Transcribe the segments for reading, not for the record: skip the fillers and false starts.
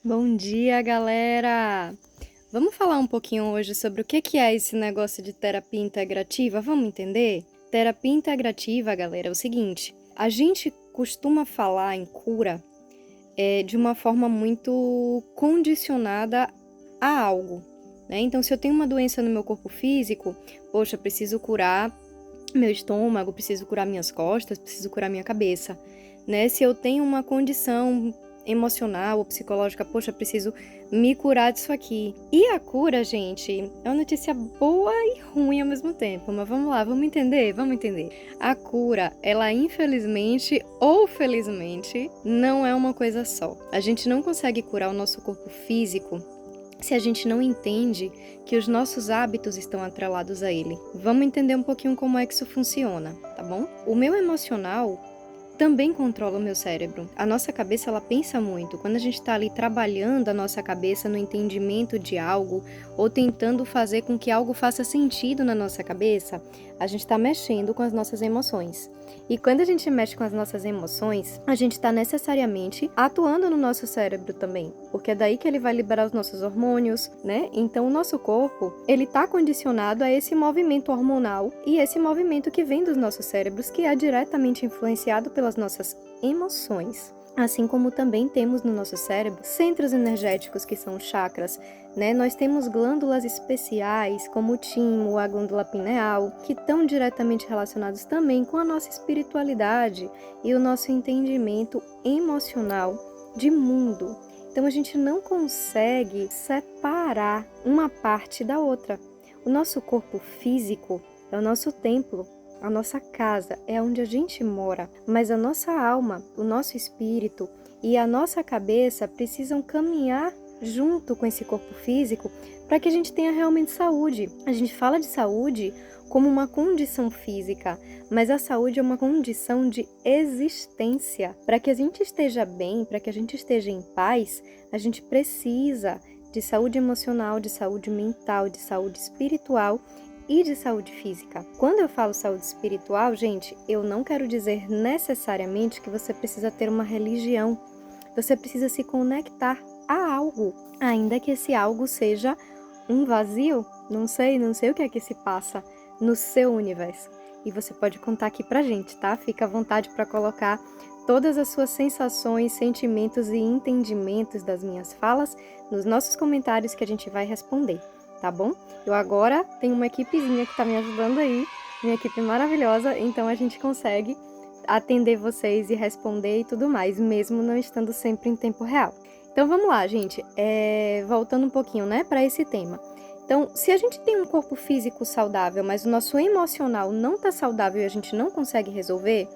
Bom dia, galera! Vamos falar um pouquinho hoje sobre o que é esse negócio de terapia integrativa? Vamos entender? Terapia integrativa, galera, é o seguinte: a gente costuma falar em cura de uma forma muito condicionada a algo, né? Então, se eu tenho uma doença no meu corpo físico, poxa, preciso curar meu estômago, preciso curar minhas costas, preciso curar minha cabeça, né? Se eu tenho uma condição emocional ou psicológica, poxa, preciso me curar disso aqui. E a cura, gente, é uma notícia boa e ruim ao mesmo tempo, mas vamos lá, vamos entender, vamos entender. A cura, ela infelizmente ou felizmente, não é uma coisa só. A gente não consegue curar o nosso corpo físico se a gente não entende que os nossos hábitos estão atrelados a ele. Vamos entender um pouquinho como é que isso funciona, tá bom? O meu emocional também controla o meu cérebro. A nossa cabeça, ela pensa muito. Quando a gente está ali trabalhando a nossa cabeça no entendimento de algo, ou tentando fazer com que algo faça sentido na nossa cabeça, a gente está mexendo com as nossas emoções. E quando a gente mexe com as nossas emoções, a gente está necessariamente atuando no nosso cérebro também, porque é daí que ele vai liberar os nossos hormônios, né? Então o nosso corpo, ele está condicionado a esse movimento hormonal e esse movimento que vem dos nossos cérebros, que é diretamente influenciado pelas nossas emoções. Assim como também temos no nosso cérebro centros energéticos que são chakras, né? Nós temos glândulas especiais, como o timo, a glândula pineal, que estão diretamente relacionados também com a nossa espiritualidade e o nosso entendimento emocional de mundo. Então a gente não consegue separar uma parte da outra. O nosso corpo físico é o nosso templo. A nossa casa é onde a gente mora, mas a nossa alma, o nosso espírito e a nossa cabeça precisam caminhar junto com esse corpo físico para que a gente tenha realmente saúde. A gente fala de saúde como uma condição física, mas a saúde é uma condição de existência. Para que a gente esteja bem, para que a gente esteja em paz, a gente precisa de saúde emocional, de saúde mental, de saúde espiritual e de saúde física. Quando eu falo saúde espiritual, gente, eu não quero dizer necessariamente que você precisa ter uma religião. Você precisa se conectar a algo, ainda que esse algo seja um vazio. Não sei o que é que se passa no seu universo. E você pode contar aqui pra gente, tá? Fica à vontade para colocar todas as suas sensações, sentimentos e entendimentos das minhas falas nos nossos comentários que a gente vai responder, tá bom? Eu agora tenho uma equipezinha que tá me ajudando aí, minha equipe maravilhosa, então a gente consegue atender vocês e responder e tudo mais, mesmo não estando sempre em tempo real. Então vamos lá, gente, voltando um pouquinho, né, para esse tema. Então, se a gente tem um corpo físico saudável, mas o nosso emocional não tá saudável e a gente não consegue resolver,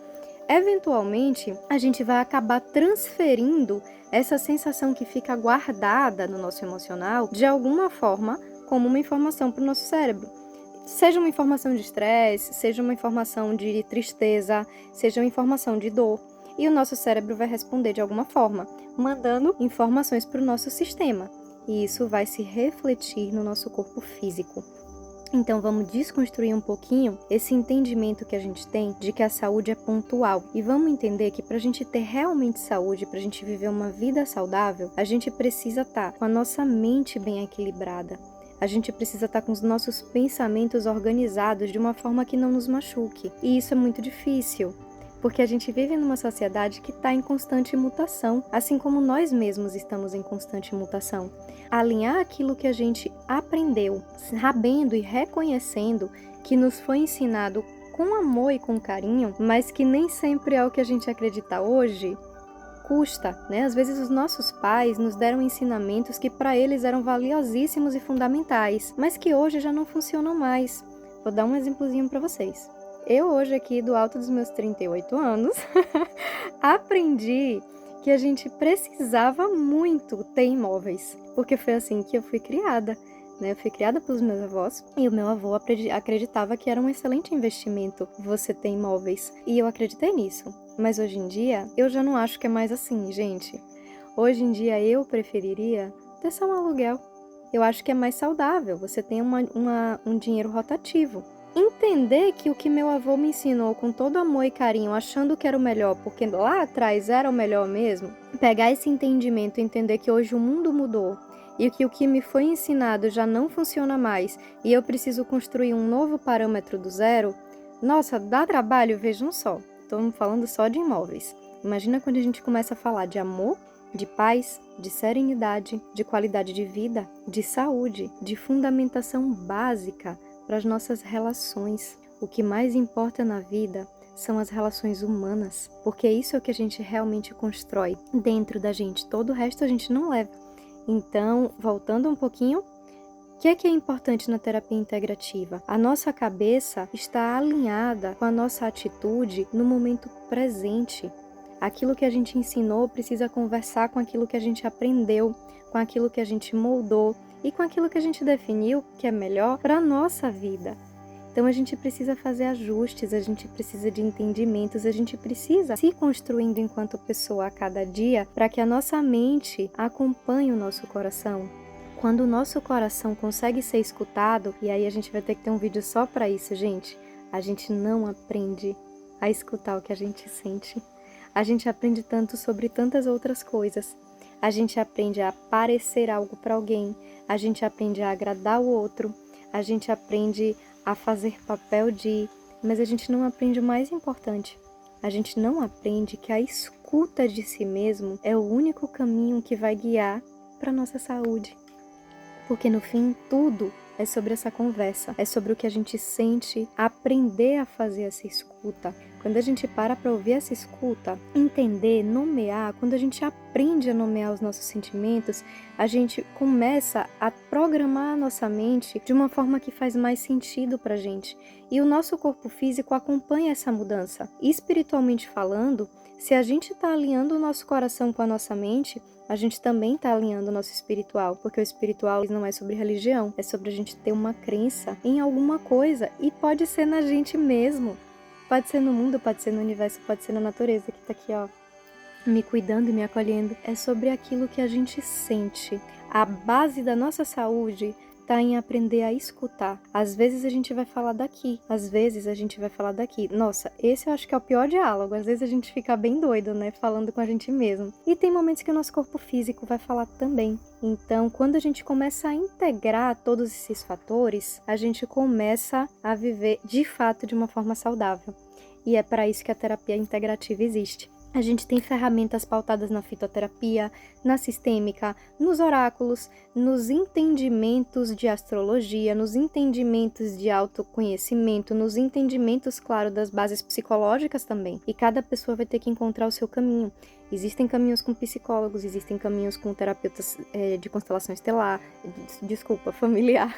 eventualmente a gente vai acabar transferindo essa sensação que fica guardada no nosso emocional de alguma forma como uma informação para o nosso cérebro. Seja uma informação de estresse, seja uma informação de tristeza, seja uma informação de dor. E o nosso cérebro vai responder de alguma forma, mandando informações para o nosso sistema. E isso vai se refletir no nosso corpo físico. Então vamos desconstruir um pouquinho esse entendimento que a gente tem de que a saúde é pontual. E vamos entender que para a gente ter realmente saúde, para a gente viver uma vida saudável, a gente precisa estar com a nossa mente bem equilibrada. A gente precisa estar com os nossos pensamentos organizados de uma forma que não nos machuque. E isso é muito difícil, porque a gente vive numa sociedade que está em constante mutação, assim como nós mesmos estamos em constante mutação. Alinhar aquilo que a gente aprendeu, sabendo e reconhecendo que nos foi ensinado com amor e com carinho, mas que nem sempre é o que a gente acredita hoje, custa, né? Às vezes os nossos pais nos deram ensinamentos que para eles eram valiosíssimos e fundamentais, mas que hoje já não funcionam mais. Vou dar um exemplozinho para vocês. Eu hoje aqui, do alto dos meus 38 anos, aprendi que a gente precisava muito ter imóveis, porque foi assim que eu fui criada. Né? Eu fui criada pelos meus avós e o meu avô acreditava que era um excelente investimento você ter imóveis. E eu acreditei nisso. Mas hoje em dia, eu já não acho que é mais assim, gente. Hoje em dia, eu preferiria ter só um aluguel. Eu acho que é mais saudável, você tem um dinheiro rotativo. entender que o que meu avô me ensinou com todo amor e carinho, achando que era o melhor, porque lá atrás era o melhor mesmo, pegar esse entendimento e entender que hoje o mundo mudou e que o que me foi ensinado já não funciona mais e eu preciso construir um novo parâmetro do zero, nossa, dá trabalho, vejam só. Estamos falando só de imóveis. Imagina quando a gente começa a falar de amor, de paz, de serenidade, de qualidade de vida, de saúde, de fundamentação básica para as nossas relações. O que mais importa na vida são as relações humanas, porque isso é o que a gente realmente constrói dentro da gente. Todo o resto a gente não leva. Então, voltando um pouquinho, o que é importante na terapia integrativa? A nossa cabeça está alinhada com a nossa atitude no momento presente. Aquilo que a gente ensinou precisa conversar com aquilo que a gente aprendeu, com aquilo que a gente moldou e com aquilo que a gente definiu que é melhor para a nossa vida. Então a gente precisa fazer ajustes, a gente precisa de entendimentos, a gente precisa se construindo enquanto pessoa a cada dia para que a nossa mente acompanhe o nosso coração. Quando o nosso coração consegue ser escutado, e aí a gente vai ter que ter um vídeo só para isso, gente, a gente não aprende a escutar o que a gente sente. A gente aprende tanto sobre tantas outras coisas. A gente aprende a parecer algo para alguém, a gente aprende a agradar o outro, a gente aprende a fazer papel de... Mas a gente não aprende o mais importante. A gente não aprende que a escuta de si mesmo é o único caminho que vai guiar para a nossa saúde. Porque no fim, tudo é sobre essa conversa, é sobre o que a gente sente, aprender a fazer essa escuta. Quando a gente para ouvir essa escuta, entender, nomear, quando a gente aprende a nomear os nossos sentimentos, a gente começa a programar a nossa mente de uma forma que faz mais sentido pra gente. E o nosso corpo físico acompanha essa mudança. Espiritualmente falando, se a gente está alinhando o nosso coração com a nossa mente, a gente também está alinhando o nosso espiritual, porque o espiritual não é sobre religião, é sobre a gente ter uma crença em alguma coisa, e pode ser na gente mesmo, pode ser no mundo, pode ser no universo, pode ser na natureza, que está aqui, ó, me cuidando e me acolhendo. É sobre aquilo que a gente sente. A base da nossa saúde está em aprender a escutar. Às vezes a gente vai falar daqui, às vezes a gente vai falar daqui. Nossa, esse eu acho que é o pior diálogo. Às vezes a gente fica bem doido, né, falando com a gente mesmo. E tem momentos que o nosso corpo físico vai falar também. Então, quando a gente começa a integrar todos esses fatores, a gente começa a viver de fato de uma forma saudável. E é para isso que a terapia integrativa existe. A gente tem ferramentas pautadas na fitoterapia, na sistêmica, nos oráculos, nos entendimentos de astrologia, nos entendimentos de autoconhecimento, nos entendimentos, claro, das bases psicológicas também. E cada pessoa vai ter que encontrar o seu caminho. Existem caminhos com psicólogos, existem caminhos com terapeutas de constelação estelar, familiar.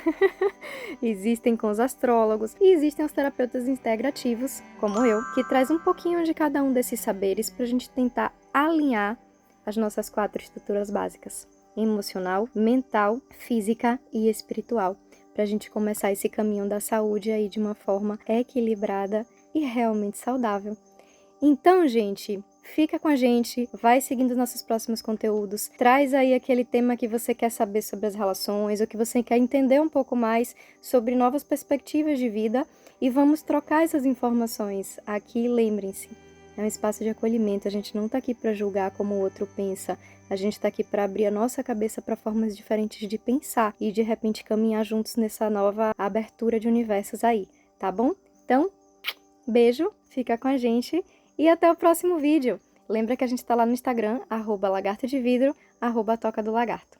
Existem com os astrólogos e existem os terapeutas integrativos, como eu, que traz um pouquinho de cada um desses saberes para a gente tentar alinhar as nossas 4 estruturas básicas: emocional, mental, física e espiritual, para a gente começar esse caminho da saúde aí de uma forma equilibrada e realmente saudável. Então, gente, fica com a gente, vai seguindo nossos próximos conteúdos, traz aí aquele tema que você quer saber sobre as relações, ou que você quer entender um pouco mais sobre novas perspectivas de vida, e vamos trocar essas informações. Aqui, lembrem-se, é um espaço de acolhimento, a gente não está aqui para julgar como o outro pensa, a gente está aqui para abrir a nossa cabeça para formas diferentes de pensar e de repente caminhar juntos nessa nova abertura de universos aí, tá bom? Então, beijo, fica com a gente e até o próximo vídeo. Lembra que a gente está lá no Instagram, @lagartodevidro, @toca do lagarto.